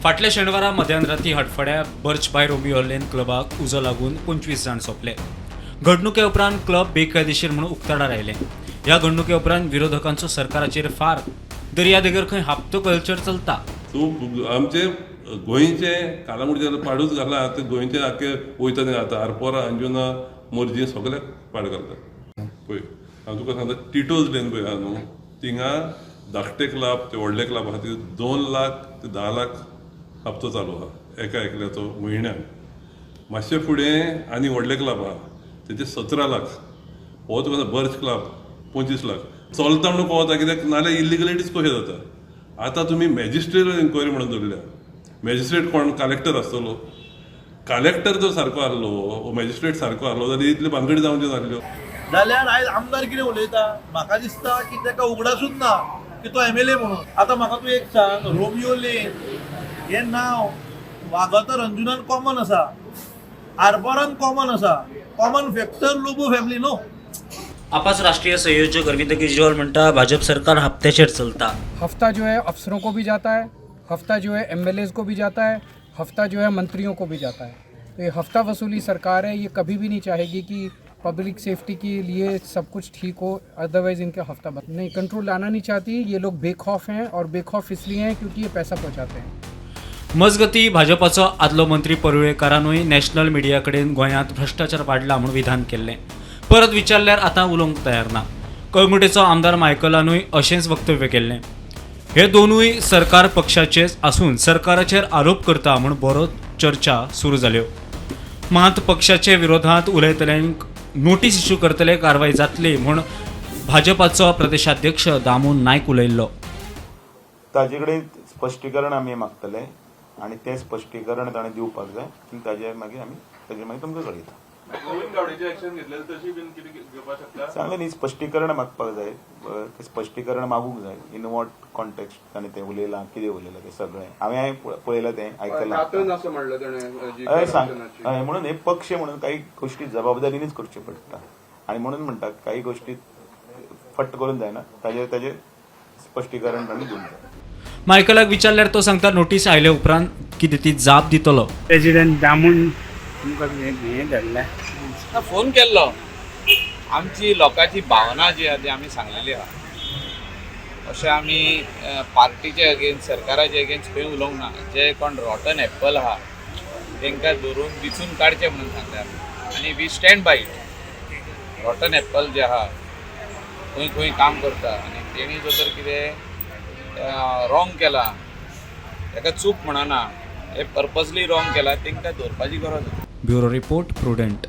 फाटल्या शेनवारा मध्यानराती हडफड्या बर्चबाय Romeo Lane क्लबाक उजो लागून 25 जाण सोंपले. घडणुके उपरांत क्लब बेकायदेशीर म्हणून उक्ताडा राहिले. ह्या घडणुके उपरांत विरोधकांचो सरकाराचेर फार दर्यादेगर खंय हापतो कल्चर चलता. आमचे गोंयचे कालामुडचे पाडूच घाला ते गोंयचे आख्खे वयता ते आता आरपोरा अंजुना मोरजी सगळ्याक पाड घालता. पळय हांव तुका सांगता टिटोज लेन पळय आहा न्हू थिंगा धाकटे क्लब ते व्हडले क्लब आहा ते 2 लाख ते 10 लाख हप्तो चालू आहा एका एकल्याचो म्हयन्याक. मातशे फुडें आनी व्हडले क्लब आहा तेचे 17 लाख. हो तुका बर्च क्लब 25 लाख चलता म्हणून पळोवता कित्याक नाल्यार इलिगलिटीज कशें जाता. आतां तुमी मॅजिस्ट्रेट इन्क्वायरी म्हणून दवरल्या. मॅजिस्ट्रेट कोण कलेक्टर आसतलो. कलेक्टर जर सारको आहलो मॅजिस्ट्रेट सारको आहलो जाल्यार इतल्यो भानगडी जावंच्यो नासल्यो. जाल्यार आयज आमदार कितें उलयता म्हाका दिसता की ताका उगडासूच ना की तो MLA म्हणून. आतां म्हाका तूं एक सांग रोमियो लेन हें नांव वागोतर अंजुनान कॉमन आसा, आरपोरान कॉमन आसा, कॉमन फॅक्टर लोबो फॅमिली न्हू. आपाच राष्ट्रीय संयोजक अरविंद केजरीवाल म्हणटा भाजप सरकार हप्त्याचेर चलता. हफ्ता जो है अफसरों को भी जाता है, हफ्ता जो है MLAs को भी जाता है, हफ्ता जो है मंत्रियों को भी जाता है. तो ये हफ्ता वसूली सरकार है. ये कभी भी नहीं चाहेगी कि पब्लिक सेफ्टी के लिए सब कुछ ठीक हो, अदरवाइज इनके हफ्ता नहीं कंट्रोल लाना नहीं चाहती. ये लोग बेखौफ हैं और बेखौफ इसलिए हैं क्योंकि ये पैसा पहुंचाते हैं. मजगती भाजपाचो आदलो मंत्री परुळेकारानूय नॅशनल मिडिया कडेन गोंयांत भ्रष्टाचार वाडला म्हणून विधान केल्लें. परत विचारल्यार आतां उलोवंक तयार ना. कळंगुटेचो आमदार मायकलानूय अशेंच वक्तव्य केल्लें. हे दोनूय सरकार पक्षाचेच आसून सरकाराचेर आरोप करता म्हूण बरो चर्चा सुरू जाल्यो. मात पक्षाचे विरोधांत उलयतल्यांक नोटीस इश्यू करतले कारवाय जातली म्हूण भाजपाचो प्रदेशाध्यक्ष दामू नायक उलयल्लो. ताजे कडेन स्पश्टीकरण आमी मागतले आनी तें स्पश्टीकरण ताणें दिवपाक जाय की ताजे मागीर तुमकां कळयता. सांगलें न्ही स्पश्टीकरण मागपाक जाय. तें स्पश्टीकरण मागूंक जाय इन वॉट कॉन्टेक्स्ट ताणें तें उलयलां कितें उलयलां तें सगळें हांवें पळयलां तें आयकलां. हय म्हणून हे पक्ष म्हणून काही गोश्टी जबाबदारीनीच करच्यो पडटा आनी म्हणून म्हणटा काही गोश्टी फट्ट करून जायना. ताजें स्पश्टीकरण ताणें दिवंक जाय. मायकलाक विचारल्यार तो सांगता नोटीस आयले उपरांत कितें ती जाप दितलो. प्रेसिडेंट दामून तुमकां हें धाडलें फोन केल्लो. आमची लोकांची भावना जी आहा ती आमी सांगलेली आहा. अशें आमी पार्टीचे अगेन्स्ट सरकाराचे अगेन्स्ट खंय उलोवंक ना. जे कोण रॉटन एप्पल आहा तांकां धरून दिसून काडचे म्हणून सांगल्यार आनी we stand by it. Rotten apple जे आहा खंय खंय काम करता आनी तेणी जर तर कितें रॉंग केला ताका चूक म्हणना हे पर्पजली रॉंग केला तांकां धरपाची गरज ना. Bureau report prudent.